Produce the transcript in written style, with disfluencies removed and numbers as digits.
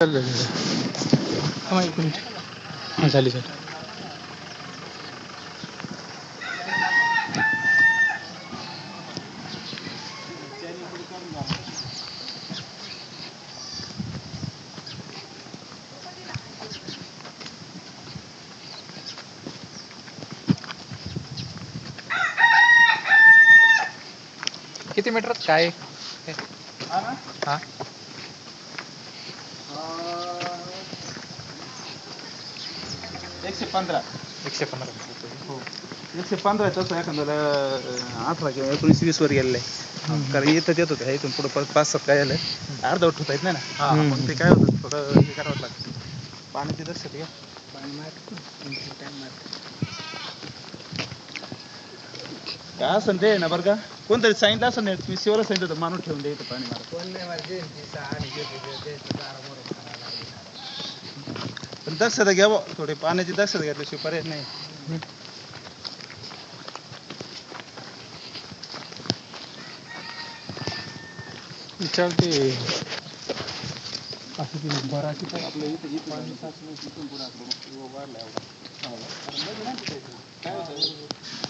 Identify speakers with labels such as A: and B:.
A: थांबा एक मिनिट. हां झाली झाली. किती मीटर काय हा
B: 115.
A: 115
B: हो 115 तसं एखाद्याला 18 किंवा 19-20 वर गेलेलं आहे. कारण इथं येत होतं इथून पुढं 5-7 काय झालं अर्धवट होता येत नाही ना. मग ते काय होतं थोडं हे करावं लागतं. पाण्याची दक्षता घ्या. काय असं ते ना बरं का कोणतरी सांगितलं असं नाही मी शिवाला सांगितलं होतं माणूस ठेवून द्यायचं पाणी पण दक्षता घ्या बुवा, थोडी पाण्याची दक्षता घेतल्याशिवाय पर्याय नाही.
A: विचारते
B: असं ती बराची पण आपल्या इथे पाणी साचलं तिथून पुढे आपलं वाढलं काय होतं